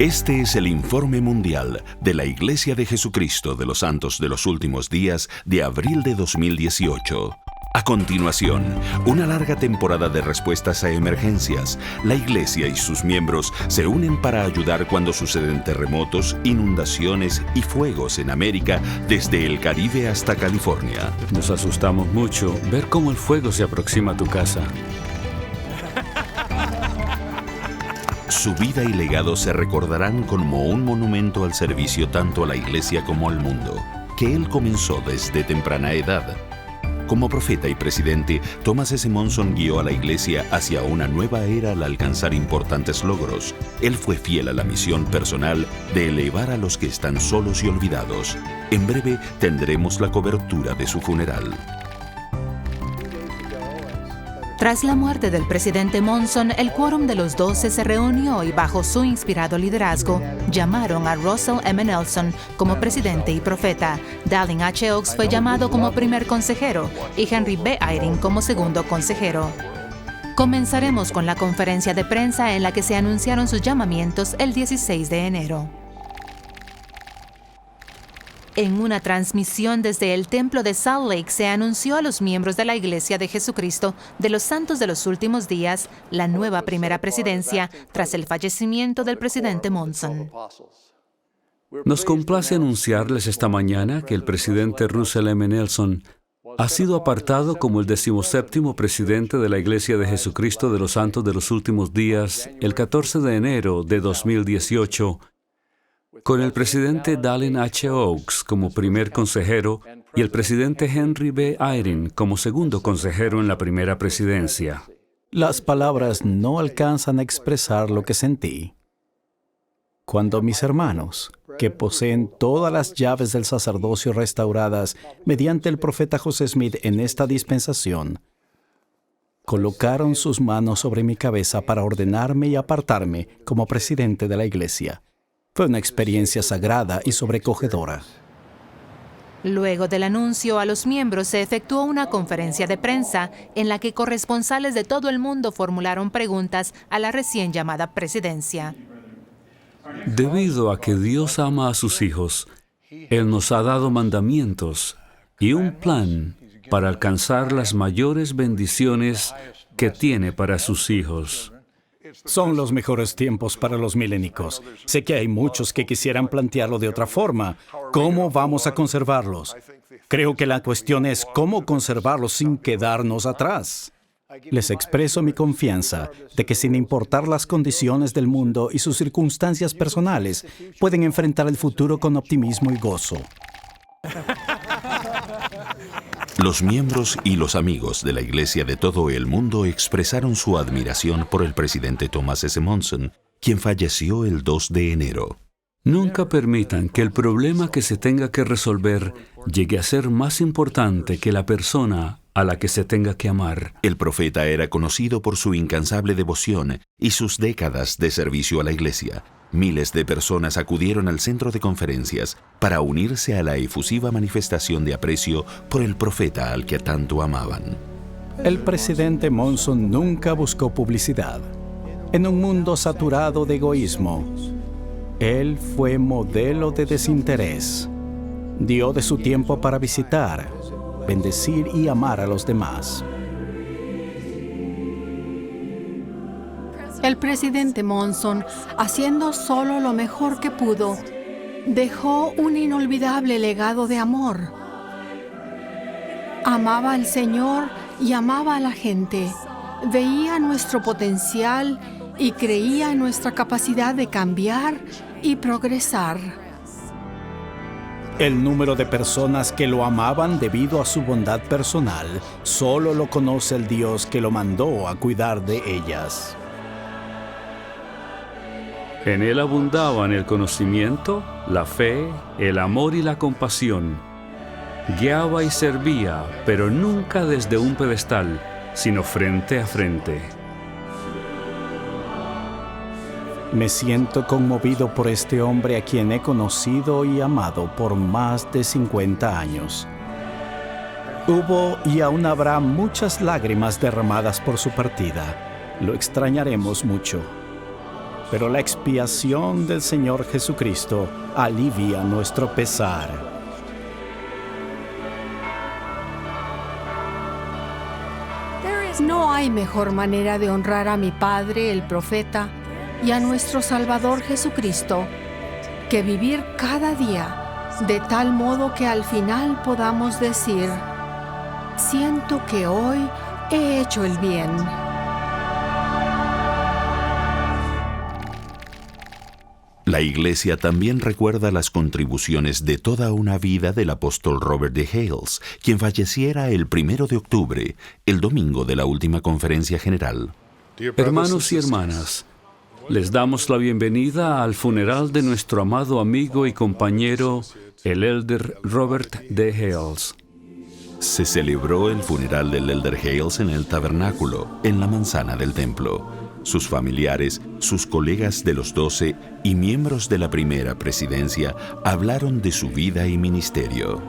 Este es el informe mundial de la Iglesia de Jesucristo de los Santos de los Últimos Días de abril de 2018. A continuación, una larga temporada de respuestas a emergencias. La Iglesia y sus miembros se unen para ayudar cuando suceden terremotos, inundaciones y fuegos en América, desde el Caribe hasta California. Nos asustamos mucho ver cómo el fuego se aproxima a tu casa. Su vida y legado se recordarán como un monumento al servicio tanto a la Iglesia como al mundo, que él comenzó desde temprana edad. Como profeta y presidente, Thomas S. Monson guió a la Iglesia hacia una nueva era al alcanzar importantes logros. Él fue fiel a la misión personal de elevar a los que están solos y olvidados. En breve tendremos la cobertura de su funeral. Tras la muerte del presidente Monson, el quórum de los 12 se reunió y bajo su inspirado liderazgo, llamaron a Russell M. Nelson como presidente y profeta. Dallin H. Oaks fue llamado como primer consejero y Henry B. Eyring como segundo consejero. Comenzaremos con la conferencia de prensa en la que se anunciaron sus llamamientos el 16 de enero. En una transmisión desde el templo de Salt Lake se anunció a los miembros de la Iglesia de Jesucristo de los Santos de los Últimos Días la nueva primera presidencia tras el fallecimiento del presidente Monson. Nos complace anunciarles esta mañana que el presidente Russell M. Nelson ha sido apartado como el 17º presidente de la Iglesia de Jesucristo de los Santos de los Últimos Días el 14 de enero de 2018, con el presidente Dallin H. Oaks como primer consejero y el presidente Henry B. Eyring como segundo consejero en la primera presidencia. Las palabras no alcanzan a expresar lo que sentí cuando mis hermanos, que poseen todas las llaves del sacerdocio restauradas mediante el profeta José Smith en esta dispensación, colocaron sus manos sobre mi cabeza para ordenarme y apartarme como presidente de la Iglesia. Fue una experiencia sagrada y sobrecogedora. Luego del anuncio a los miembros se efectuó una conferencia de prensa en la que corresponsales de todo el mundo formularon preguntas a la recién llamada presidencia. Debido a que Dios ama a sus hijos, Él nos ha dado mandamientos y un plan para alcanzar las mayores bendiciones que tiene para sus hijos. Son los mejores tiempos para los milénicos. Sé que hay muchos que quisieran plantearlo de otra forma. ¿Cómo vamos a conservarlos? Creo que la cuestión es cómo conservarlos sin quedarnos atrás. Les expreso mi confianza de que sin importar las condiciones del mundo y sus circunstancias personales, pueden enfrentar el futuro con optimismo y gozo. Los miembros y los amigos de la Iglesia de todo el mundo expresaron su admiración por el presidente Thomas S. Monson, quien falleció el 2 de enero. Nunca permitan que el problema que se tenga que resolver llegue a ser más importante que la persona a la que se tenga que amar. El profeta era conocido por su incansable devoción y sus décadas de servicio a la Iglesia. Miles de personas acudieron al centro de conferencias para unirse a la efusiva manifestación de aprecio por el profeta al que tanto amaban. El presidente Monson nunca buscó publicidad. En un mundo saturado de egoísmo, él fue modelo de desinterés. Dio de su tiempo para visitar, bendecir y amar a los demás. El presidente Monson, haciendo solo lo mejor que pudo, dejó un inolvidable legado de amor. Amaba al Señor y amaba a la gente. Veía nuestro potencial y creía en nuestra capacidad de cambiar y progresar. El número de personas que lo amaban debido a su bondad personal, solo lo conoce el Dios que lo mandó a cuidar de ellas. En Él abundaban el conocimiento, la fe, el amor y la compasión. Guiaba y servía, pero nunca desde un pedestal, sino frente a frente. Me siento conmovido por este hombre a quien he conocido y amado por más de 50 años. Hubo y aún habrá muchas lágrimas derramadas por su partida. Lo extrañaremos mucho. pero la expiación del Señor Jesucristo alivia nuestro pesar. No hay mejor manera de honrar a mi Padre, el profeta, y a nuestro Salvador Jesucristo, que vivir cada día de tal modo que al final podamos decir: siento que hoy he hecho el bien. La Iglesia también recuerda las contribuciones de toda una vida del apóstol Robert D. Hales, quien falleciera el 1 de octubre, el domingo de la última conferencia general. Hermanos y hermanas, les damos la bienvenida al funeral de nuestro amado amigo y compañero, el elder Robert D. Hales. Se celebró el funeral del elder Hales en el tabernáculo, en la manzana del templo. Sus familiares, sus colegas de los 12 y miembros de la primera presidencia hablaron de su vida y ministerio.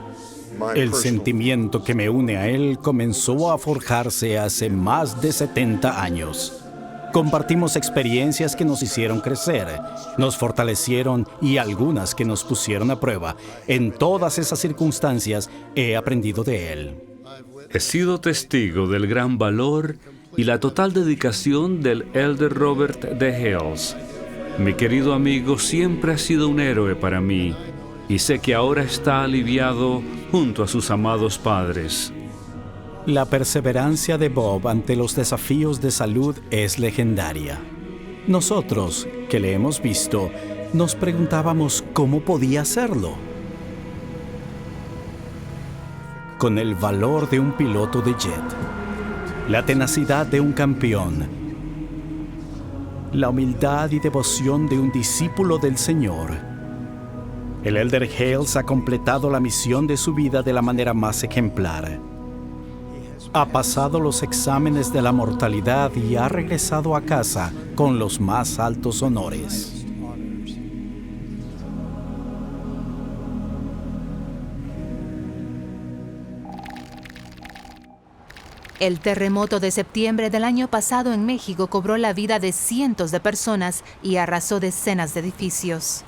El sentimiento que me une a él comenzó a forjarse hace más de 70 años. Compartimos experiencias que nos hicieron crecer, nos fortalecieron y algunas que nos pusieron a prueba. En todas esas circunstancias he aprendido de él. He sido testigo del gran valor y la total dedicación del elder Robert D. Hales. Mi querido amigo siempre ha sido un héroe para mí y sé que ahora está aliviado junto a sus amados padres. La perseverancia de Bob ante los desafíos de salud es legendaria. Nosotros, que le hemos visto, nos preguntábamos cómo podía hacerlo. Con el valor de un piloto de jet, la tenacidad de un campeón, la humildad y devoción de un discípulo del Señor, el elder Hales ha completado la misión de su vida de la manera más ejemplar. Ha pasado los exámenes de la mortalidad y ha regresado a casa con los más altos honores. El terremoto de septiembre del año pasado en México cobró la vida de cientos de personas y arrasó decenas de edificios.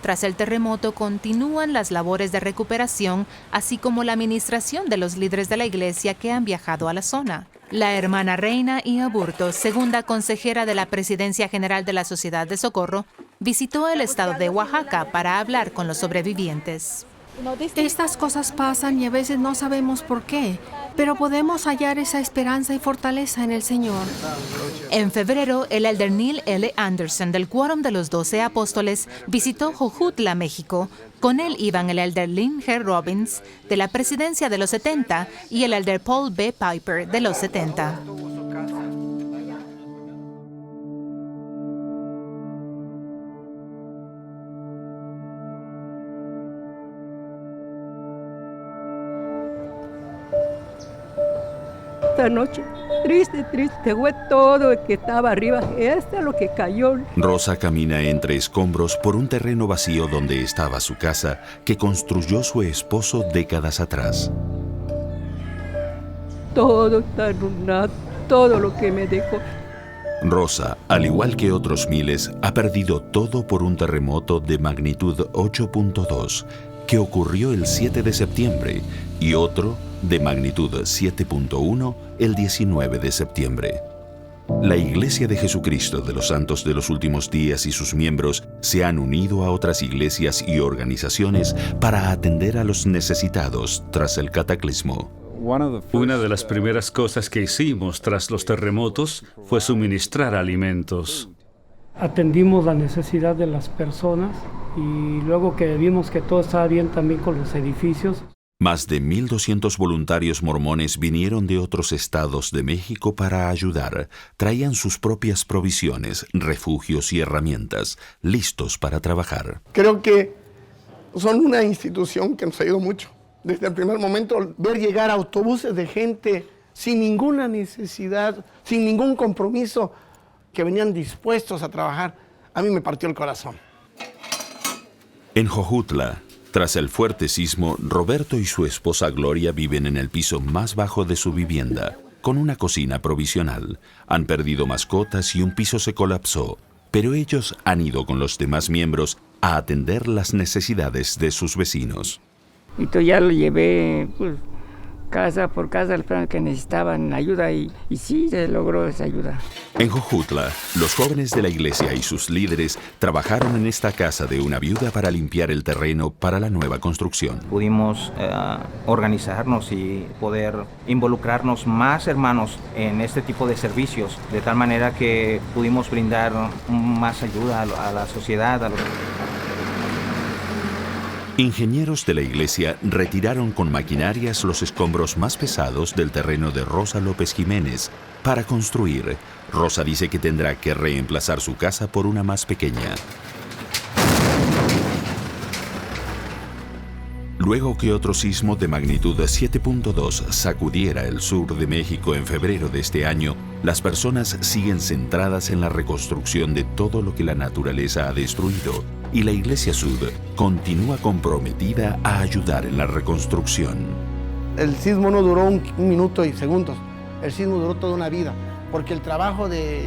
Tras el terremoto continúan las labores de recuperación, así como la administración de los líderes de la iglesia que han viajado a la zona. La hermana Reina I. Aburto, segunda consejera de la Presidencia General de la Sociedad de Socorro, visitó el estado de Oaxaca para hablar con los sobrevivientes. Estas cosas pasan y a veces no sabemos por qué, pero podemos hallar esa esperanza y fortaleza en el Señor. En febrero, el elder Neil L. Anderson del Quórum de los 12 Apóstoles visitó Jojutla, México. Con él iban el elder Lynn G. Robbins de la Presidencia de los 70 y el elder Paul B. Piper de los 70. Esta noche, triste, fue todo el que estaba arriba, esto es lo que cayó. Rosa camina entre escombros por un terreno vacío donde estaba su casa que construyó su esposo décadas atrás. Todo está arruinado, todo lo que me dejó. Rosa, al igual que otros miles, ha perdido todo por un terremoto de magnitud 8.2 que ocurrió el 7 de septiembre y otro de magnitud 7.1 el 19 de septiembre. La Iglesia de Jesucristo de los Santos de los Últimos Días y sus miembros se han unido a otras iglesias y organizaciones para atender a los necesitados tras el cataclismo. Una de las primeras cosas que hicimos tras los terremotos fue suministrar alimentos. Atendimos la necesidad de las personas y luego que vimos que todo estaba bien también con los edificios. Más de 1,200 voluntarios mormones vinieron de otros estados de México para ayudar. Traían sus propias provisiones, refugios y herramientas, listos para trabajar. Creo que son una institución que nos ayudó mucho. Desde el primer momento, ver llegar autobuses de gente sin ninguna necesidad, sin ningún compromiso, que venían dispuestos a trabajar, a mí me partió el corazón. En Jojutla, tras el fuerte sismo, Roberto y su esposa Gloria viven en el piso más bajo de su vivienda, con una cocina provisional. Han perdido mascotas y un piso se colapsó. pero ellos han ido con los demás miembros a atender las necesidades de sus vecinos. Y yo ya lo llevé casa por casa, las personas que necesitaban ayuda y sí se logró esa ayuda. En Jojutla, los jóvenes de la iglesia y sus líderes trabajaron en esta casa de una viuda para limpiar el terreno para la nueva construcción. Pudimos organizarnos y poder involucrarnos más hermanos en este tipo de servicios, de tal manera que pudimos brindar más ayuda a la sociedad, a los... Ingenieros de la iglesia retiraron con maquinarias los escombros más pesados del terreno de Rosa López Jiménez para construir. Rosa dice que tendrá que reemplazar su casa por una más pequeña. Luego que otro sismo de magnitud 7.2 sacudiera el sur de México en febrero de este año, las personas siguen centradas en la reconstrucción de todo lo que la naturaleza ha destruido, y la Iglesia Sud continúa comprometida a ayudar en la reconstrucción. El sismo no duró un minuto y segundos, el sismo duró toda una vida, porque el trabajo de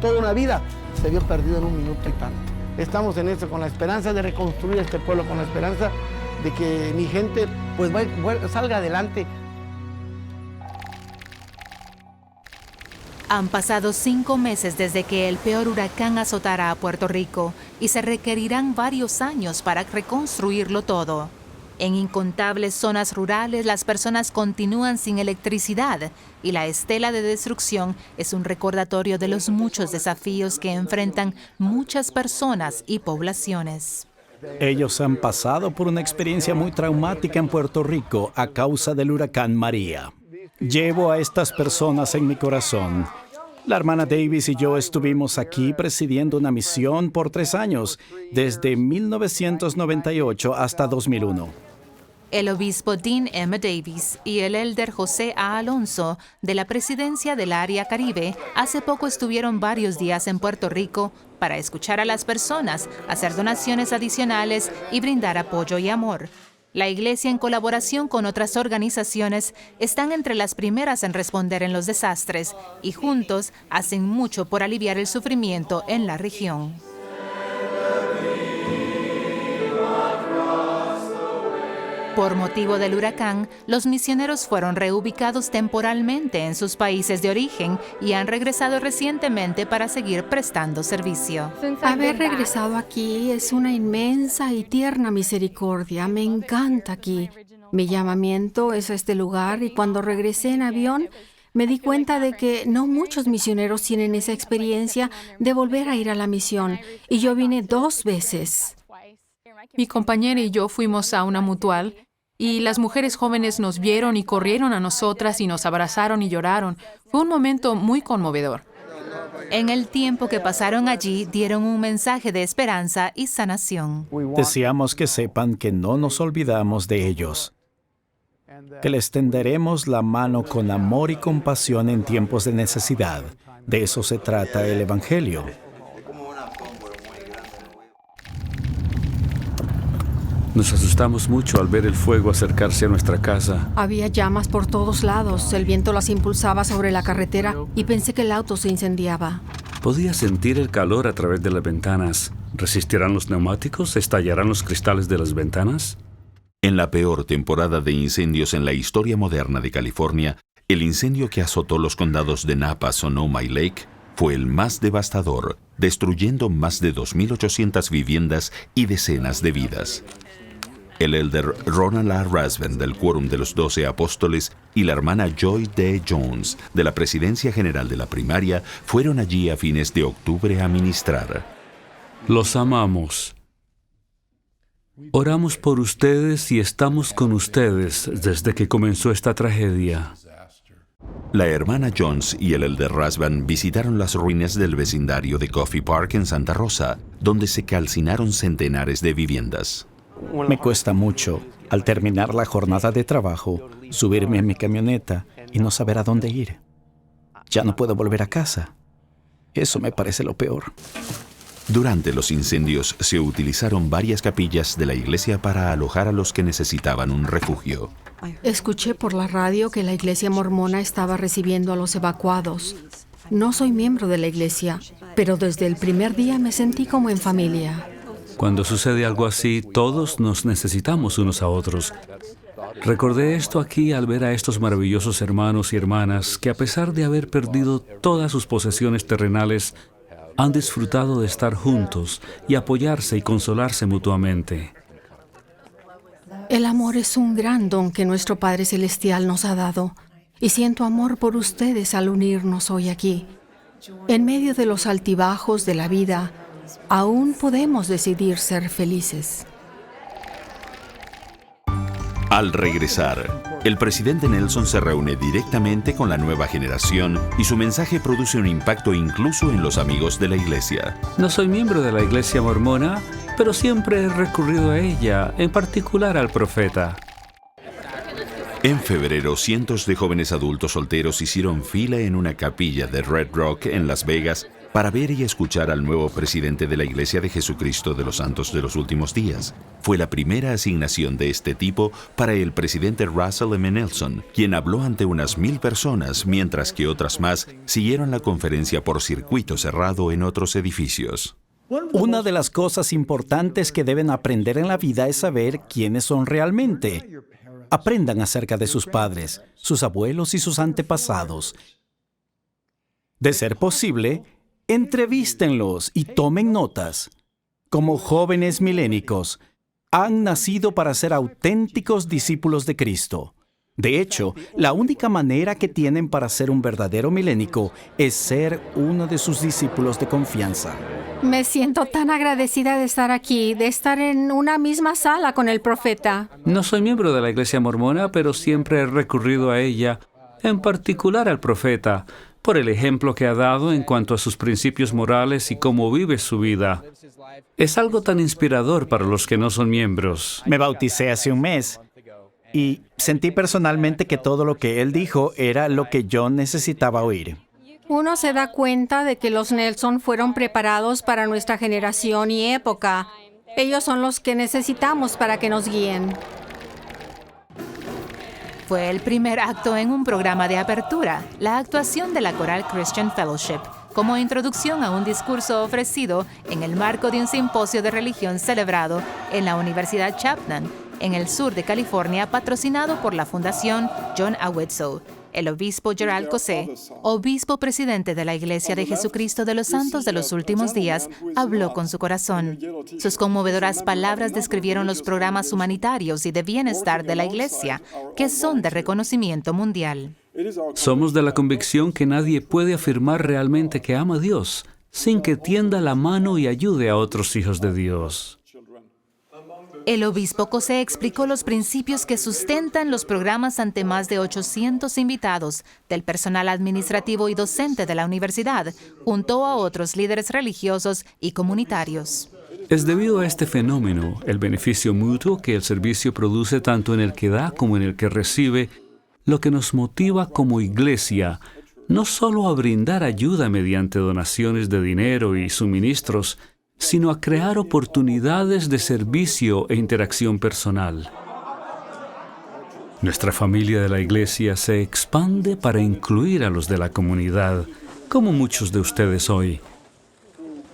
toda una vida se vio perdido en un minuto y tanto. Estamos en eso, con la esperanza de reconstruir este pueblo, con la esperanza de que mi gente pues salga adelante. Han pasado 5 meses desde que el peor huracán azotara a Puerto Rico y se requerirán varios años para reconstruirlo todo. En incontables zonas rurales las personas continúan sin electricidad y la estela de destrucción es un recordatorio de los muchos desafíos que enfrentan muchas personas y poblaciones. Ellos han pasado por una experiencia muy traumática en Puerto Rico a causa del huracán María. Llevo a estas personas en mi corazón. La hermana Davis y yo estuvimos aquí presidiendo una misión por 3 años, desde 1998 hasta 2001. El obispo Dean M. Davis y el elder José A. Alonso, de la presidencia del Área Caribe, hace poco estuvieron varios días en Puerto Rico para escuchar a las personas, hacer donaciones adicionales y brindar apoyo y amor. La iglesia, en colaboración con otras organizaciones, están entre las primeras en responder en los desastres y juntos hacen mucho por aliviar el sufrimiento en la región. Por motivo del huracán, los misioneros fueron reubicados temporalmente en sus países de origen y han regresado recientemente para seguir prestando servicio. Haber regresado aquí es una inmensa y tierna misericordia. Me encanta aquí. Mi llamamiento es a este lugar y cuando regresé en avión me di cuenta de que no muchos misioneros tienen esa experiencia de volver a ir a la misión. Y yo vine 2 veces. Mi compañera y yo fuimos a una mutual y las mujeres jóvenes nos vieron y corrieron a nosotras y nos abrazaron y lloraron. Fue un momento muy conmovedor. En el tiempo que pasaron allí, dieron un mensaje de esperanza y sanación. Deseamos que sepan que no nos olvidamos de ellos, que les tenderemos la mano con amor y compasión en tiempos de necesidad. De eso se trata el Evangelio. Nos asustamos mucho al ver el fuego acercarse a nuestra casa. Había llamas por todos lados, el viento las impulsaba sobre la carretera y pensé que el auto se incendiaba. Podía sentir el calor a través de las ventanas. ¿Resistirán los neumáticos? ¿Estallarán los cristales de las ventanas? En la peor temporada de incendios en la historia moderna de California, el incendio que azotó los condados de Napa, Sonoma y Lake fue el más devastador, destruyendo más de 2.800 viviendas y decenas de vidas. El elder Ronald A. Rasband del Quórum de los 12 Apóstoles y la hermana Joy D. Jones de la Presidencia General de la Primaria fueron allí a fines de octubre a ministrar. Los amamos. Oramos por ustedes y estamos con ustedes desde que comenzó esta tragedia. La hermana Jones y el elder Rasband visitaron las ruinas del vecindario de Coffey Park en Santa Rosa, donde se calcinaron centenares de viviendas. Me cuesta mucho, al terminar la jornada de trabajo, subirme a mi camioneta y no saber a dónde ir. Ya no puedo volver a casa. Eso me parece lo peor. Durante los incendios se utilizaron varias capillas de la iglesia para alojar a los que necesitaban un refugio. Escuché por la radio que la iglesia mormona estaba recibiendo a los evacuados. No soy miembro de la iglesia, pero desde el primer día me sentí como en familia. Cuando sucede algo así, todos nos necesitamos unos a otros. Recordé esto aquí al ver a estos maravillosos hermanos y hermanas que, a pesar de haber perdido todas sus posesiones terrenales, han disfrutado de estar juntos y apoyarse y consolarse mutuamente. El amor es un gran don que nuestro Padre Celestial nos ha dado, y siento amor por ustedes al unirnos hoy aquí. En medio de los altibajos de la vida, aún podemos decidir ser felices. Al regresar, el presidente Nelson se reúne directamente con la nueva generación y su mensaje produce un impacto incluso en los amigos de la iglesia. No soy miembro de la iglesia mormona, pero siempre he recurrido a ella, en particular al profeta. En febrero, cientos de jóvenes adultos solteros hicieron fila en una capilla de Red Rock en Las Vegas para ver y escuchar al nuevo presidente de la Iglesia de Jesucristo de los Santos de los Últimos Días. Fue la primera asignación de este tipo para el presidente Russell M. Nelson, quien habló ante unas 1,000 personas, mientras que otras más siguieron la conferencia por circuito cerrado en otros edificios. Una de las cosas importantes que deben aprender en la vida es saber quiénes son realmente. Aprendan acerca de sus padres, sus abuelos y sus antepasados. De ser posible, entrevístenlos y tomen notas. Como jóvenes milénicos, han nacido para ser auténticos discípulos de Cristo. De hecho, la única manera que tienen para ser un verdadero milénico es ser uno de sus discípulos de confianza. Me siento tan agradecida de estar aquí, de estar en una misma sala con el profeta. No soy miembro de la iglesia mormona, pero siempre he recurrido a ella, en particular al profeta, por el ejemplo que ha dado en cuanto a sus principios morales y cómo vive su vida. Es algo tan inspirador para los que no son miembros. Me bauticé hace un mes y sentí personalmente que todo lo que él dijo era lo que yo necesitaba oír. Uno se da cuenta de que los Nelson fueron preparados para nuestra generación y época. Ellos son los que necesitamos para que nos guíen. Fue el primer acto en un programa de apertura, la actuación de la Coral Christian Fellowship, como introducción a un discurso ofrecido en el marco de un simposio de religión celebrado en la Universidad Chapman, en el sur de California, patrocinado por la Fundación John A. Widtsoe. El obispo Gerald Cosé, obispo presidente de la Iglesia de Jesucristo de los Santos de los Últimos Días, habló con su corazón. Sus conmovedoras palabras describieron los programas humanitarios y de bienestar de la Iglesia, que son de reconocimiento mundial. Somos de la convicción que nadie puede afirmar realmente que ama a Dios sin que tienda la mano y ayude a otros hijos de Dios. El obispo Cosé explicó los principios que sustentan los programas ante más de 800 invitados del personal administrativo y docente de la universidad, junto a otros líderes religiosos y comunitarios. Es debido a este fenómeno, el beneficio mutuo que el servicio produce tanto en el que da como en el que recibe, lo que nos motiva como iglesia, no solo a brindar ayuda mediante donaciones de dinero y suministros, sino a crear oportunidades de servicio e interacción personal. Nuestra familia de la iglesia se expande para incluir a los de la comunidad, como muchos de ustedes hoy,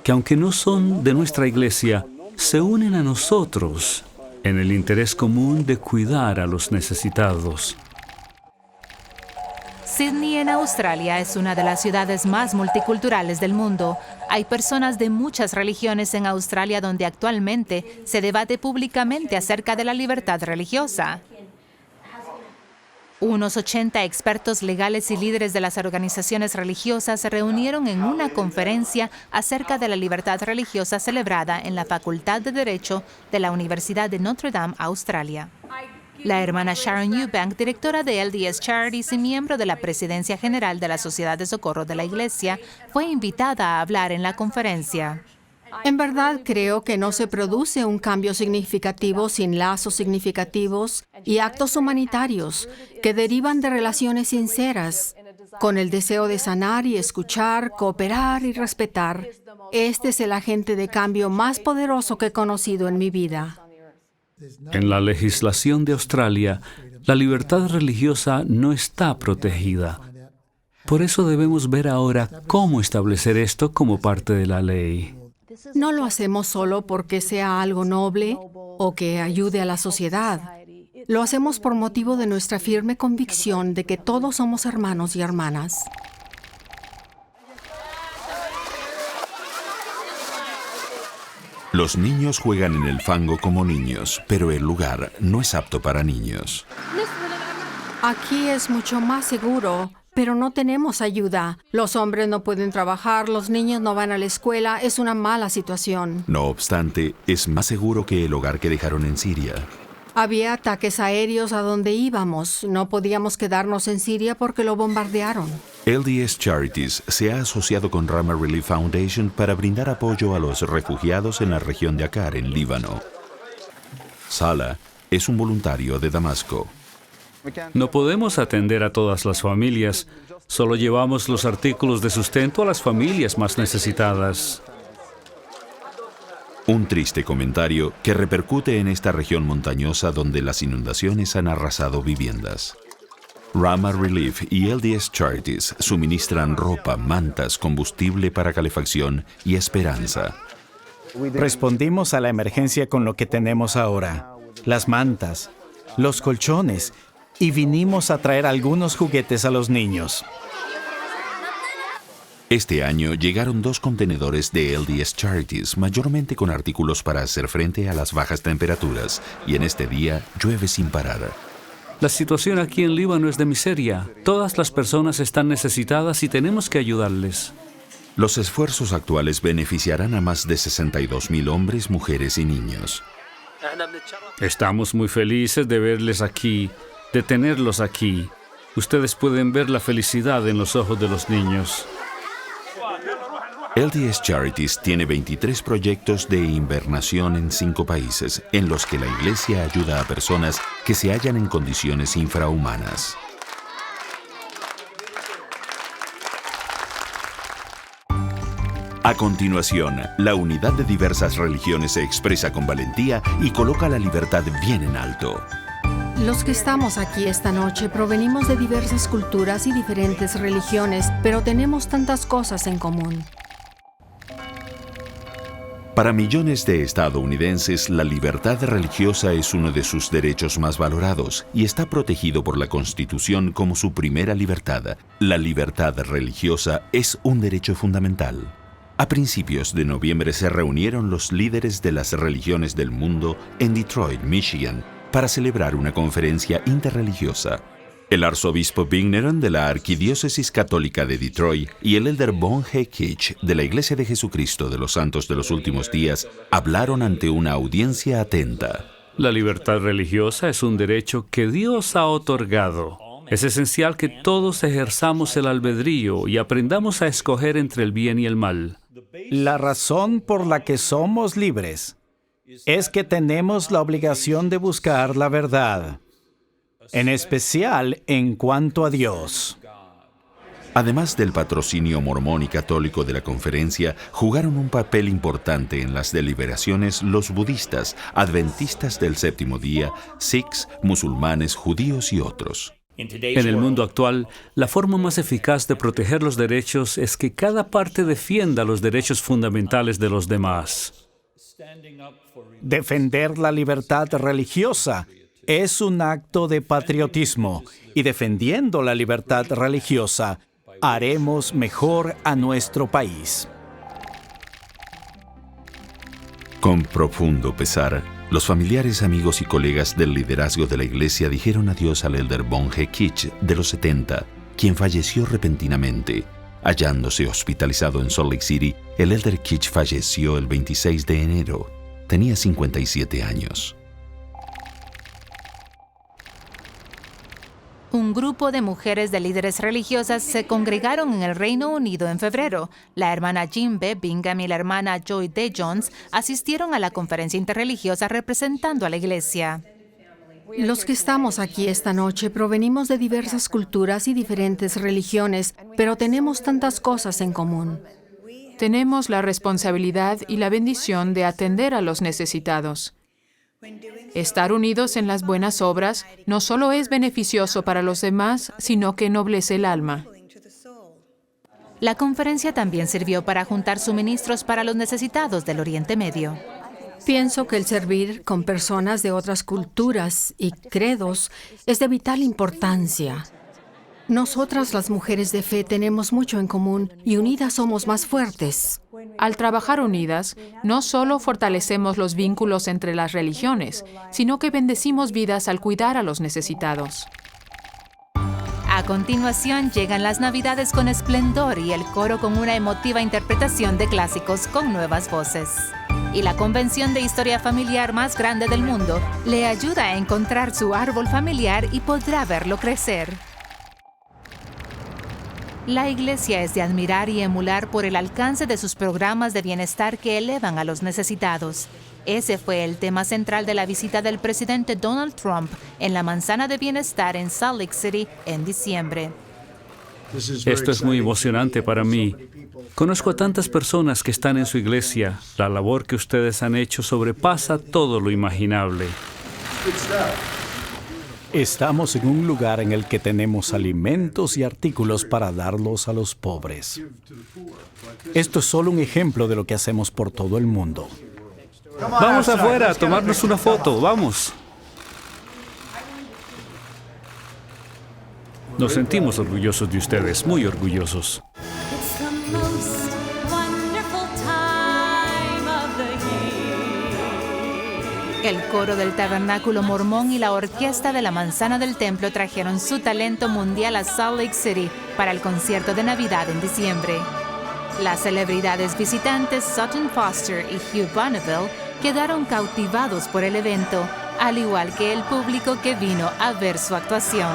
que aunque no son de nuestra iglesia, se unen a nosotros en el interés común de cuidar a los necesitados. Sydney, en Australia, es una de las ciudades más multiculturales del mundo. Hay personas de muchas religiones en Australia donde actualmente se debate públicamente acerca de la libertad religiosa. Unos 80 expertos legales y líderes de las organizaciones religiosas se reunieron en una conferencia acerca de la libertad religiosa celebrada en la Facultad de Derecho de la Universidad de Notre Dame, Australia. La hermana Sharon Eubank, directora de LDS Charities y miembro de la Presidencia General de la Sociedad de Socorro de la Iglesia, fue invitada a hablar en la conferencia. En verdad creo que no se produce un cambio significativo sin lazos significativos y actos humanitarios que derivan de relaciones sinceras, con el deseo de sanar y escuchar, cooperar y respetar. Este es el agente de cambio más poderoso que he conocido en mi vida. En la legislación de Australia, la libertad religiosa no está protegida. Por eso debemos ver ahora cómo establecer esto como parte de la ley. No lo hacemos solo porque sea algo noble o que ayude a la sociedad. Lo hacemos por motivo de nuestra firme convicción de que todos somos hermanos y hermanas. Los niños juegan en el fango como niños, pero el lugar no es apto para niños. Aquí es mucho más seguro, pero no tenemos ayuda. Los hombres no pueden trabajar, los niños no van a la escuela, es una mala situación. No obstante, es más seguro que el hogar que dejaron en Siria. Había ataques aéreos a donde íbamos. No podíamos quedarnos en Siria porque lo bombardearon. LDS Charities se ha asociado con Rama Relief Foundation para brindar apoyo a los refugiados en la región de Akkar, en Líbano. Salah es un voluntario de Damasco. No podemos atender a todas las familias. Solo llevamos los artículos de sustento a las familias más necesitadas. Un triste comentario que repercute en esta región montañosa donde las inundaciones han arrasado viviendas. Rama Relief y LDS Charities suministran ropa, mantas, combustible para calefacción y esperanza. Respondimos a la emergencia con lo que tenemos ahora: las mantas, los colchones, y vinimos a traer algunos juguetes a los niños. Este año llegaron 2 contenedores de LDS Charities, mayormente con artículos para hacer frente a las bajas temperaturas, y en este día llueve sin parar. La situación aquí en Líbano es de miseria. Todas las personas están necesitadas y tenemos que ayudarles. Los esfuerzos actuales beneficiarán a más de 62,000 hombres, mujeres y niños. Estamos muy felices de verles aquí, de tenerlos aquí. Ustedes pueden ver la felicidad en los ojos de los niños. LDS Charities tiene 23 proyectos de invernación en 5 países, en los que la iglesia ayuda a personas que se hallan en condiciones infrahumanas. A continuación, la unidad de diversas religiones se expresa con valentía y coloca la libertad bien en alto. Los que estamos aquí esta noche provenimos de diversas culturas y diferentes religiones, pero tenemos tantas cosas en común. Para millones de estadounidenses, la libertad religiosa es uno de sus derechos más valorados y está protegido por la Constitución como su primera libertad. La libertad religiosa es un derecho fundamental. A principios de noviembre se reunieron los líderes de las religiones del mundo en Detroit, Michigan, para celebrar una conferencia interreligiosa. El arzobispo Vigneron de la Arquidiócesis Católica de Detroit y el elder Bon G. Kitch de la Iglesia de Jesucristo de los Santos de los Últimos Días hablaron ante una audiencia atenta. La libertad religiosa es un derecho que Dios ha otorgado. Es esencial que todos ejerzamos el albedrío y aprendamos a escoger entre el bien y el mal. La razón por la que somos libres es que tenemos la obligación de buscar la verdad, en especial en cuanto a Dios. Además del patrocinio mormón y católico de la conferencia, jugaron un papel importante en las deliberaciones los budistas, adventistas del séptimo día, sikhs, musulmanes, judíos y otros. En el mundo actual, la forma más eficaz de proteger los derechos es que cada parte defienda los derechos fundamentales de los demás. Defender la libertad religiosa es un acto de patriotismo, y defendiendo la libertad religiosa, haremos mejor a nuestro país. Con profundo pesar, los familiares, amigos y colegas del liderazgo de la iglesia dijeron adiós al elder Bon G. Kitch de los 70, quien falleció repentinamente. Hallándose hospitalizado en Salt Lake City, el elder Kitch falleció el 26 de enero. Tenía 57 años. Un grupo de mujeres de líderes religiosas se congregaron en el Reino Unido en febrero. La hermana Jean B. Bingham y la hermana Joy D. Jones asistieron a la conferencia interreligiosa representando a la iglesia. Los que estamos aquí esta noche provenimos de diversas culturas y diferentes religiones, pero tenemos tantas cosas en común. Tenemos la responsabilidad y la bendición de atender a los necesitados. Estar unidos en las buenas obras no solo es beneficioso para los demás, sino que ennoblece el alma. La conferencia también sirvió para juntar suministros para los necesitados del Oriente Medio. Pienso que el servir con personas de otras culturas y credos es de vital importancia. Nosotras, las mujeres de fe, tenemos mucho en común y unidas somos más fuertes. Al trabajar unidas, no solo fortalecemos los vínculos entre las religiones, sino que bendecimos vidas al cuidar a los necesitados. A continuación llegan las Navidades con esplendor y el coro con una emotiva interpretación de clásicos con nuevas voces. Y la convención de historia familiar más grande del mundo le ayuda a encontrar su árbol familiar y podrá verlo crecer. La iglesia es de admirar y emular por el alcance de sus programas de bienestar que elevan a los necesitados. Ese fue el tema central de la visita del presidente Donald Trump en la Manzana de Bienestar en Salt Lake City en diciembre. Esto es muy emocionante para mí. Conozco a tantas personas que están en su iglesia. La labor que ustedes han hecho sobrepasa todo lo imaginable. Estamos en un lugar en el que tenemos alimentos y artículos para darlos a los pobres. Esto es solo un ejemplo de lo que hacemos por todo el mundo. Vamos afuera a tomarnos una foto, vamos. Nos sentimos orgullosos de ustedes, muy orgullosos. El coro del Tabernáculo Mormón y la orquesta de la Manzana del Templo trajeron su talento mundial a Salt Lake City para el concierto de Navidad en diciembre. Las celebridades visitantes Sutton Foster y Hugh Bonneville quedaron cautivados por el evento, al igual que el público que vino a ver su actuación.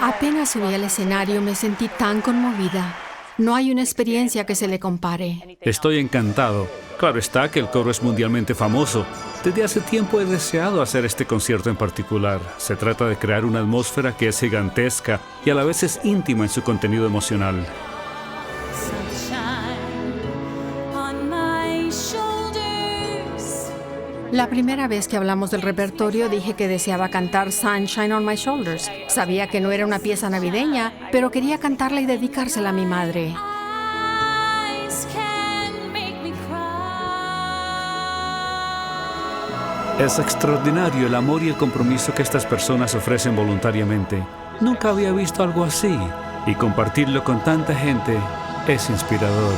Apenas subí al escenario me sentí tan conmovida. No hay una experiencia que se le compare. Estoy encantado. Claro está que el coro es mundialmente famoso. Desde hace tiempo he deseado hacer este concierto en particular. Se trata de crear una atmósfera que es gigantesca y a la vez es íntima en su contenido emocional. La primera vez que hablamos del repertorio dije que deseaba cantar Sunshine on My Shoulders. Sabía que no era una pieza navideña, pero quería cantarla y dedicársela a mi madre. Es extraordinario el amor y el compromiso que estas personas ofrecen voluntariamente. Nunca había visto algo así, y compartirlo con tanta gente es inspirador.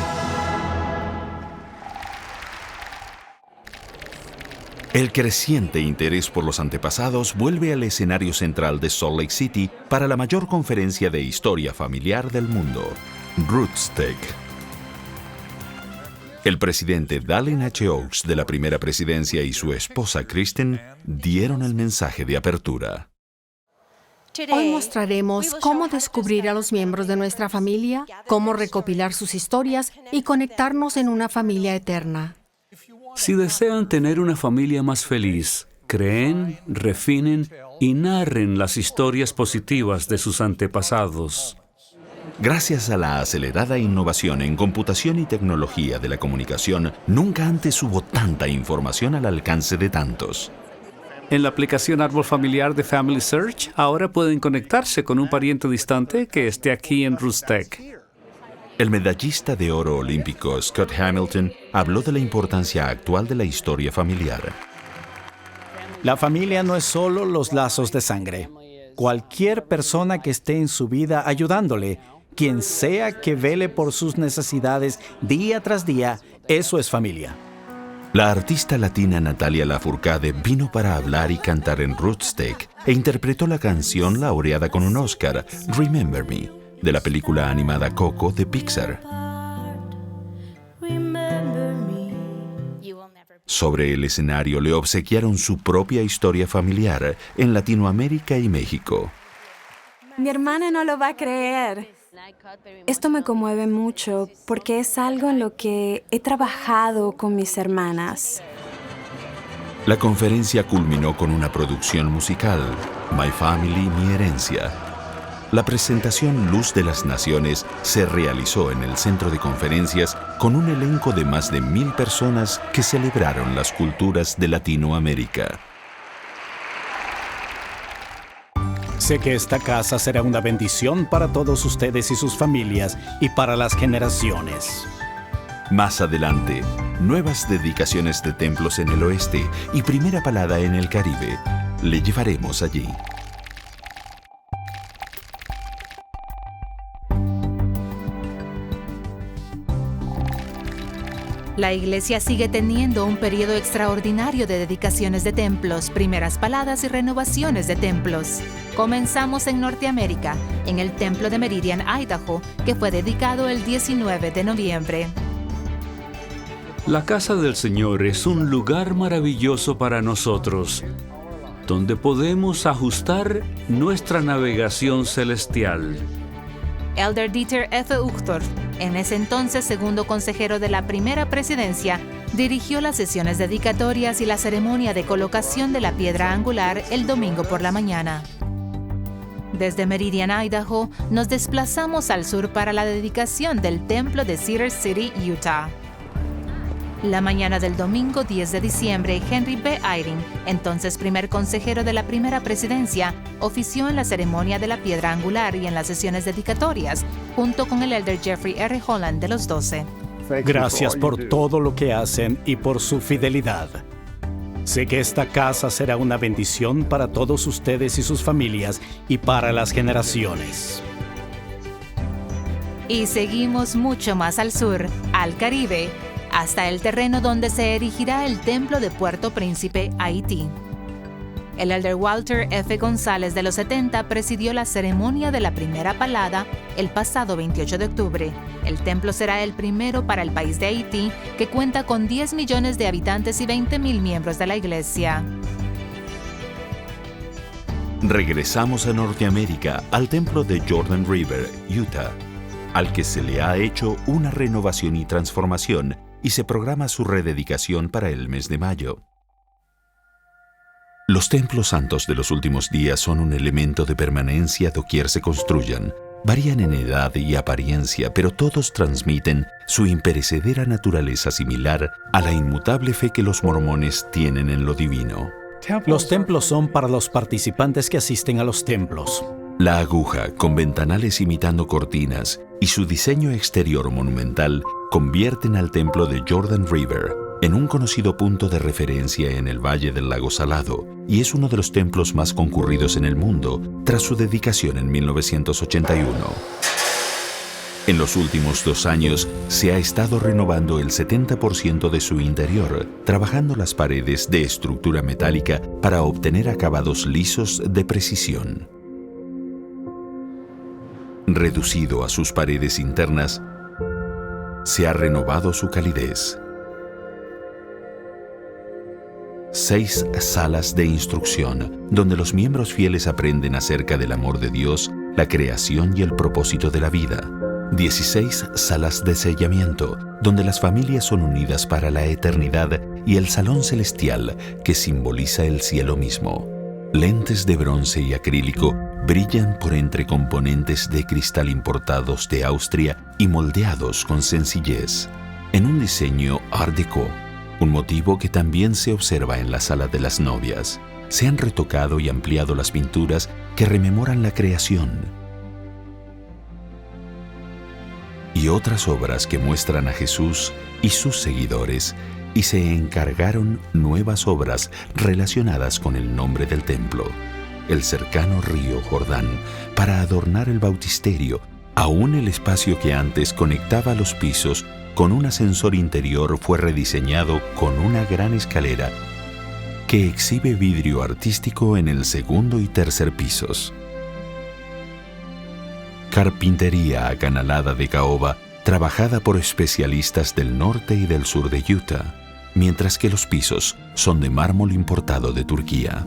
El creciente interés por los antepasados vuelve al escenario central de Salt Lake City para la mayor conferencia de historia familiar del mundo, Rootstech. El presidente Dallin H. Oaks de la primera presidencia y su esposa Kristen dieron el mensaje de apertura. Hoy mostraremos cómo descubrir a los miembros de nuestra familia, cómo recopilar sus historias y conectarnos en una familia eterna. Si desean tener una familia más feliz, creen, refinen y narren las historias positivas de sus antepasados. Gracias a la acelerada innovación en computación y tecnología de la comunicación, nunca antes hubo tanta información al alcance de tantos. En la aplicación Árbol Familiar de Family Search, ahora pueden conectarse con un pariente distante que esté aquí en Rootstech. El medallista de oro olímpico Scott Hamilton habló de la importancia actual de la historia familiar. La familia no es solo los lazos de sangre. Cualquier persona que esté en su vida ayudándole, quien sea que vele por sus necesidades día tras día, eso es familia. La artista latina Natalia Lafourcade vino para hablar y cantar en Rootstech e interpretó la canción laureada con un Oscar, Remember Me, de la película animada Coco de Pixar. Sobre el escenario le obsequiaron su propia historia familiar en Latinoamérica y México. Mi hermana no lo va a creer. Esto me conmueve mucho porque es algo en lo que he trabajado con mis hermanas. La conferencia culminó con una producción musical, My Family, Mi Herencia. La presentación Luz de las Naciones se realizó en el centro de conferencias con un elenco de más de 1,000 personas que celebraron las culturas de Latinoamérica. Sé que esta casa será una bendición para todos ustedes y sus familias y para las generaciones. Más adelante, nuevas dedicaciones de templos en el oeste y primera palada en el Caribe. Le llevaremos allí. La iglesia sigue teniendo un periodo extraordinario de dedicaciones de templos, primeras paladas y renovaciones de templos. Comenzamos en Norteamérica, en el templo de Meridian, Idaho, que fue dedicado el 19 de noviembre. La casa del Señor es un lugar maravilloso para nosotros, donde podemos ajustar nuestra navegación celestial. Elder Dieter F. Uchtdorf, en ese entonces segundo consejero de la primera presidencia, dirigió las sesiones dedicatorias y la ceremonia de colocación de la piedra angular el domingo por la mañana. Desde Meridian, Idaho, nos desplazamos al sur para la dedicación del templo de Cedar City, Utah. La mañana del domingo 10 de diciembre, Henry B. Eyring, entonces primer consejero de la primera presidencia, ofició en la ceremonia de la piedra angular y en las sesiones dedicatorias, junto con el elder Jeffrey R. Holland de los 12. Gracias por todo lo que hacen y por su fidelidad. Sé que esta casa será una bendición para todos ustedes y sus familias y para las generaciones. Y seguimos mucho más al sur, al Caribe, hasta el terreno donde se erigirá el templo de Puerto Príncipe, Haití. El elder Walter F. González de los 70 presidió la ceremonia de la primera palada el pasado 28 de octubre. El templo será el primero para el país de Haití, que cuenta con 10 millones de habitantes y 20,000 miembros de la iglesia. Regresamos a Norteamérica, al templo de Jordan River, Utah, al que se le ha hecho una renovación y transformación y se programa su rededicación para el mes de mayo. Los templos santos de los últimos días son un elemento de permanencia doquier se construyan. Varían en edad y apariencia, pero todos transmiten su imperecedera naturaleza similar a la inmutable fe que los mormones tienen en lo divino. Los templos son para los participantes que asisten a los templos. La aguja, con ventanales imitando cortinas, y su diseño exterior monumental convierten al templo de Jordan River en un conocido punto de referencia en el Valle del Lago Salado, y es uno de los templos más concurridos en el mundo tras su dedicación en 1981. En los últimos 2 años se ha estado renovando el 70% de su interior, trabajando las paredes de estructura metálica para obtener acabados lisos de precisión. Reducido a sus paredes internas, se ha renovado su calidez. 6 salas de instrucción, donde los miembros fieles aprenden acerca del amor de Dios, la creación y el propósito de la vida. 16 salas de sellamiento, donde las familias son unidas para la eternidad, y el salón celestial, que simboliza el cielo mismo. Lentes de bronce y acrílico brillan por entre componentes de cristal importados de Austria y moldeados con sencillez, en un diseño Art Deco, un motivo que también se observa en la sala de las novias. Se han retocado y ampliado las pinturas que rememoran la creación y otras obras que muestran a Jesús y sus seguidores, y se encargaron nuevas obras relacionadas con el nombre del templo, el cercano río Jordán, para adornar el bautisterio. Aún el espacio que antes conectaba los pisos con un ascensor interior fue rediseñado con una gran escalera que exhibe vidrio artístico en el segundo y tercer pisos. Carpintería acanalada de caoba, trabajada por especialistas del norte y del sur de Utah, mientras que los pisos son de mármol importado de Turquía.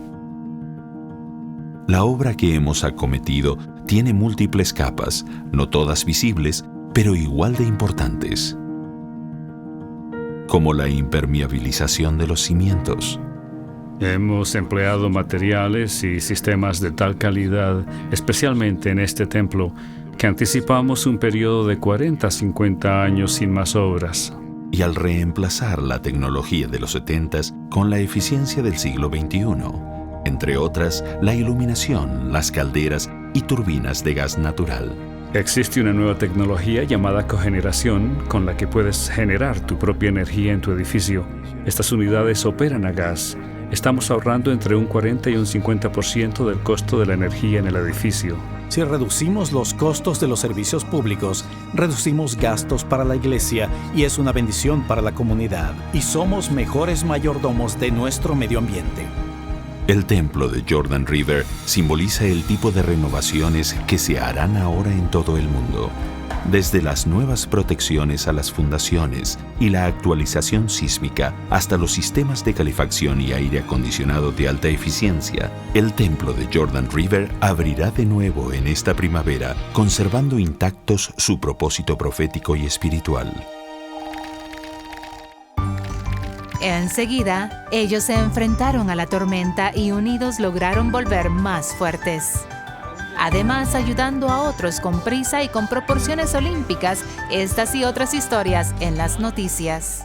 La obra que hemos acometido tiene múltiples capas, no todas visibles, pero igual de importantes, como la impermeabilización de los cimientos. Hemos empleado materiales y sistemas de tal calidad, especialmente en este templo, que anticipamos un periodo de 40 a 50 años sin más obras. Y al reemplazar la tecnología de los 70s con la eficiencia del siglo XXI, entre otras, la iluminación, las calderas y turbinas de gas natural. Existe una nueva tecnología llamada cogeneración con la que puedes generar tu propia energía en tu edificio. Estas unidades operan a gas. Estamos ahorrando entre un 40 y un 50% del costo de la energía en el edificio. Si reducimos los costos de los servicios públicos, reducimos gastos para la iglesia y es una bendición para la comunidad. Y somos mejores mayordomos de nuestro medio ambiente. El templo de Jordan River simboliza el tipo de renovaciones que se harán ahora en todo el mundo. Desde las nuevas protecciones a las fundaciones y la actualización sísmica hasta los sistemas de calefacción y aire acondicionado de alta eficiencia, el templo de Jordan River abrirá de nuevo en esta primavera, conservando intactos su propósito profético y espiritual. Enseguida, ellos se enfrentaron a la tormenta y unidos lograron volver más fuertes. Además, ayudando a otros con prisa y con proporciones olímpicas, estas y otras historias en las noticias.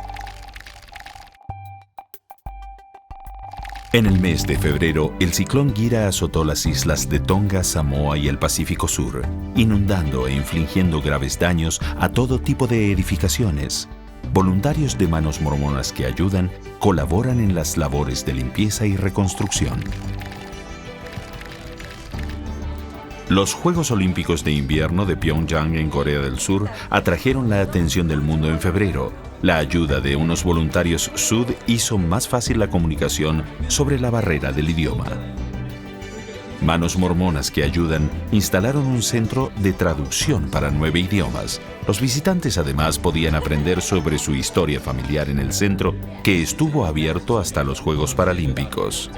En el mes de febrero, el ciclón Gira azotó las islas de Tonga, Samoa y el Pacífico Sur, inundando e infligiendo graves daños a todo tipo de edificaciones. Voluntarios de Manos Mormonas que ayudan colaboran en las labores de limpieza y reconstrucción. Los Juegos Olímpicos de Invierno de Pyeongchang en Corea del Sur atrajeron la atención del mundo en febrero. La ayuda de unos voluntarios sud hizo más fácil la comunicación sobre la barrera del idioma. Manos Mormonas que ayudan instalaron un centro de traducción para 9 idiomas. Los visitantes además podían aprender sobre su historia familiar en el centro, que estuvo abierto hasta los Juegos Paralímpicos.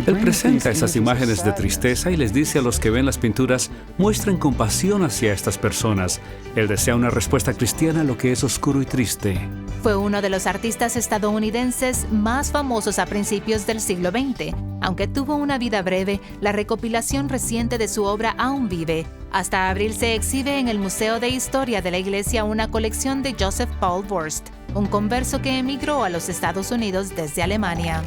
Él presenta esas imágenes de tristeza y les dice a los que ven las pinturas, muestren compasión hacia estas personas. Él desea una respuesta cristiana a lo que es oscuro y triste. Fue uno de los artistas estadounidenses más famosos a principios del siglo XX. Aunque tuvo una vida breve, la recopilación reciente de su obra aún vive. Hasta abril se exhibe en el Museo de Historia de la Iglesia una colección de Joseph Paul Wurst, un converso que emigró a los Estados Unidos desde Alemania.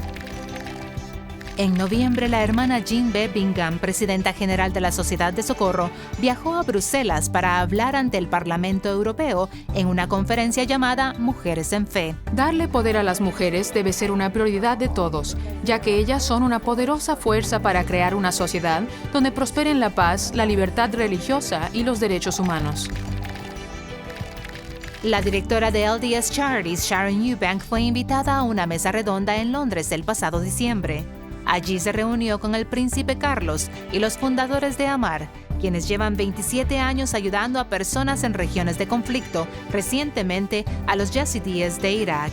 En noviembre, la hermana Jean B. Bingham, presidenta general de la Sociedad de Socorro, viajó a Bruselas para hablar ante el Parlamento Europeo en una conferencia llamada Mujeres en Fe. Darle poder a las mujeres debe ser una prioridad de todos, ya que ellas son una poderosa fuerza para crear una sociedad donde prosperen la paz, la libertad religiosa y los derechos humanos. La directora de LDS Charities, Sharon Eubank, fue invitada a una mesa redonda en Londres el pasado diciembre. Allí se reunió con el príncipe Carlos y los fundadores de AMAR, quienes llevan 27 años ayudando a personas en regiones de conflicto, recientemente a los yazidíes de Irak.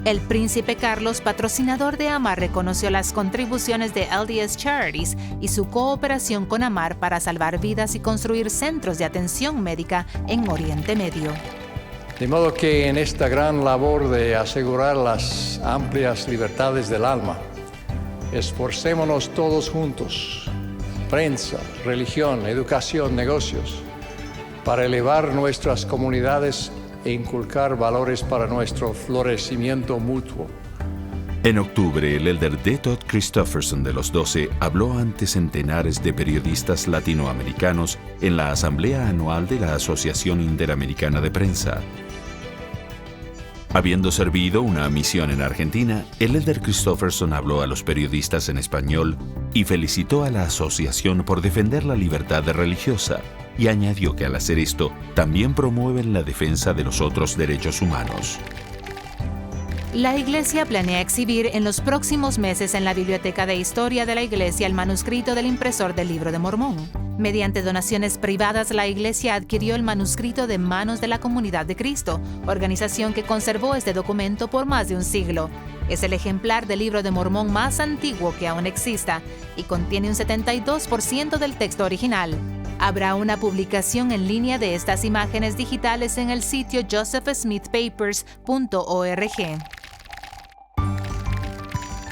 El príncipe Carlos, patrocinador de AMAR, reconoció las contribuciones de LDS Charities y su cooperación con AMAR para salvar vidas y construir centros de atención médica en Oriente Medio. De modo que en esta gran labor de asegurar las amplias libertades del alma, esforcémonos todos juntos, prensa, religión, educación, negocios, para elevar nuestras comunidades e inculcar valores para nuestro florecimiento mutuo. En octubre, el elder D. Todd Christofferson de los 12 habló ante centenares de periodistas latinoamericanos en la Asamblea Anual de la Asociación Interamericana de Prensa. Habiendo servido una misión en Argentina, el elder Christofferson habló a los periodistas en español y felicitó a la asociación por defender la libertad religiosa y añadió que al hacer esto también promueven la defensa de los otros derechos humanos. La Iglesia planea exhibir en los próximos meses en la Biblioteca de Historia de la Iglesia el manuscrito del impresor del Libro de Mormón. Mediante donaciones privadas, la Iglesia adquirió el manuscrito de manos de la Comunidad de Cristo, organización que conservó este documento por más de un siglo. Es el ejemplar del Libro de Mormón más antiguo que aún exista y contiene un 72% del texto original. Habrá una publicación en línea de estas imágenes digitales en el sitio josephsmithpapers.org.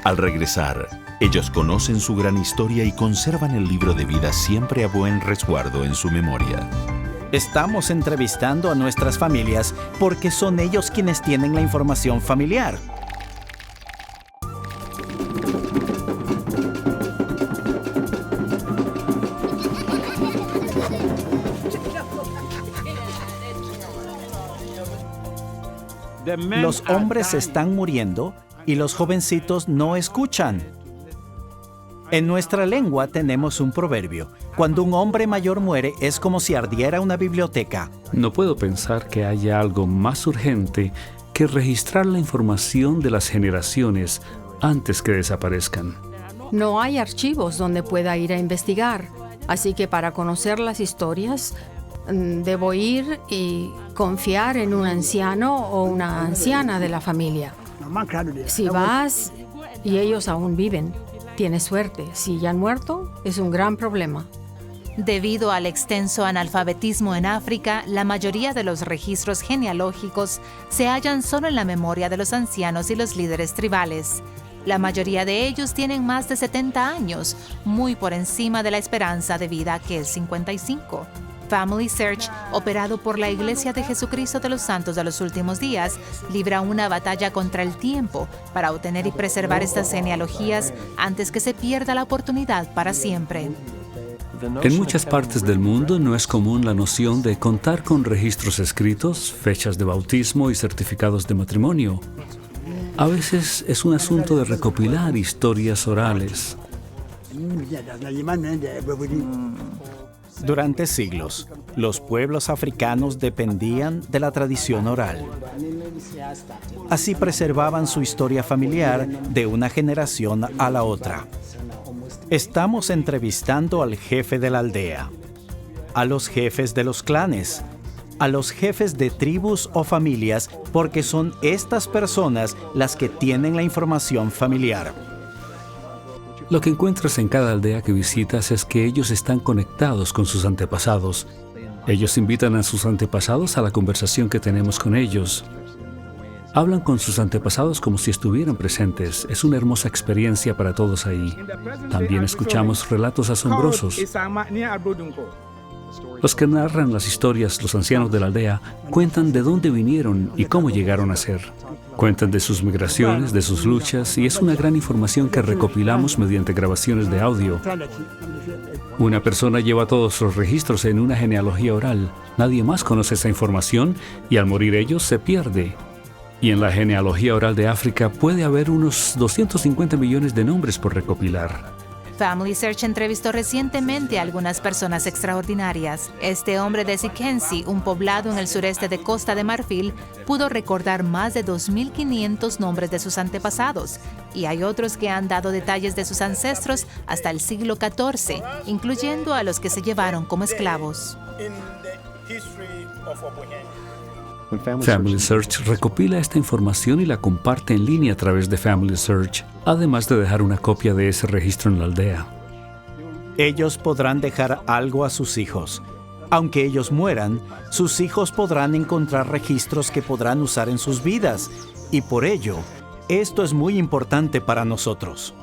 Al regresar, ellos conocen su gran historia y conservan el libro de vida siempre a buen resguardo en su memoria. Estamos entrevistando a nuestras familias porque son ellos quienes tienen la información familiar. Los hombres están muriendo y los jovencitos no escuchan. En nuestra lengua tenemos un proverbio: cuando un hombre mayor muere es como si ardiera una biblioteca. No puedo pensar que haya algo más urgente que registrar la información de las generaciones antes que desaparezcan. No hay archivos donde pueda ir a investigar, así que para conocer las historias, debo ir y confiar en un anciano o una anciana de la familia. Si vas y ellos aún viven, tienes suerte. Si ya han muerto, es un gran problema. Debido al extenso analfabetismo en África, la mayoría de los registros genealógicos se hallan solo en la memoria de los ancianos y los líderes tribales. La mayoría de ellos tienen más de 70 años, muy por encima de la esperanza de vida, que es 55. Family Search, operado por la Iglesia de Jesucristo de los Santos de los Últimos Días, libra una batalla contra el tiempo para obtener y preservar estas genealogías antes que se pierda la oportunidad para siempre. En muchas partes del mundo no es común la noción de contar con registros escritos, fechas de bautismo y certificados de matrimonio. A veces es un asunto de recopilar historias orales. Durante siglos, los pueblos africanos dependían de la tradición oral. Así preservaban su historia familiar de una generación a la otra. Estamos entrevistando al jefe de la aldea, a los jefes de los clanes, a los jefes de tribus o familias, porque son estas personas las que tienen la información familiar. Lo que encuentras en cada aldea que visitas es que ellos están conectados con sus antepasados. Ellos invitan a sus antepasados a la conversación que tenemos con ellos. Hablan con sus antepasados como si estuvieran presentes. Es una hermosa experiencia para todos ahí. También escuchamos relatos asombrosos. Los que narran las historias, los ancianos de la aldea, cuentan de dónde vinieron y cómo llegaron a ser. Cuentan de sus migraciones, de sus luchas, y es una gran información que recopilamos mediante grabaciones de audio. Una persona lleva todos los registros en una genealogía oral. Nadie más conoce esa información y al morir ellos se pierde. Y en la genealogía oral de África puede haber unos 250 millones de nombres por recopilar. Family Search entrevistó recientemente a algunas personas extraordinarias. Este hombre de Sikensi, un poblado en el sureste de Costa de Marfil, pudo recordar más de 2.500 nombres de sus antepasados. Y hay otros que han dado detalles de sus ancestros hasta el siglo XIV, incluyendo a los que se llevaron como esclavos. Family Search recopila esta información y la comparte en línea a través de Family Search, además de dejar una copia de ese registro en la aldea. Ellos podrán dejar algo a sus hijos. Aunque ellos mueran, sus hijos podrán encontrar registros que podrán usar en sus vidas. Y por ello, esto es muy importante para nosotros.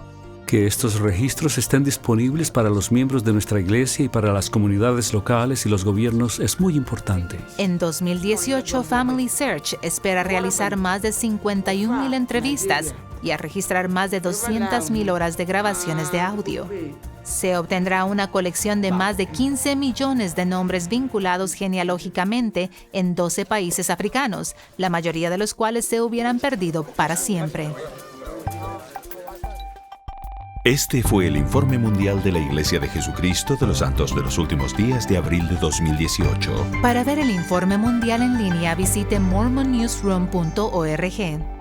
Que estos registros estén disponibles para los miembros de nuestra iglesia y para las comunidades locales y los gobiernos es muy importante. En 2018, Family Search espera realizar más de 51,000 entrevistas y a registrar más de 200,000 horas de grabaciones de audio. Se obtendrá una colección de más de 15 millones de nombres vinculados genealógicamente en 12 países africanos, la mayoría de los cuales se hubieran perdido para siempre. Este fue el Informe Mundial de la Iglesia de Jesucristo de los Santos de los Últimos Días de abril de 2018. Para ver el Informe Mundial en línea, visite mormonnewsroom.org.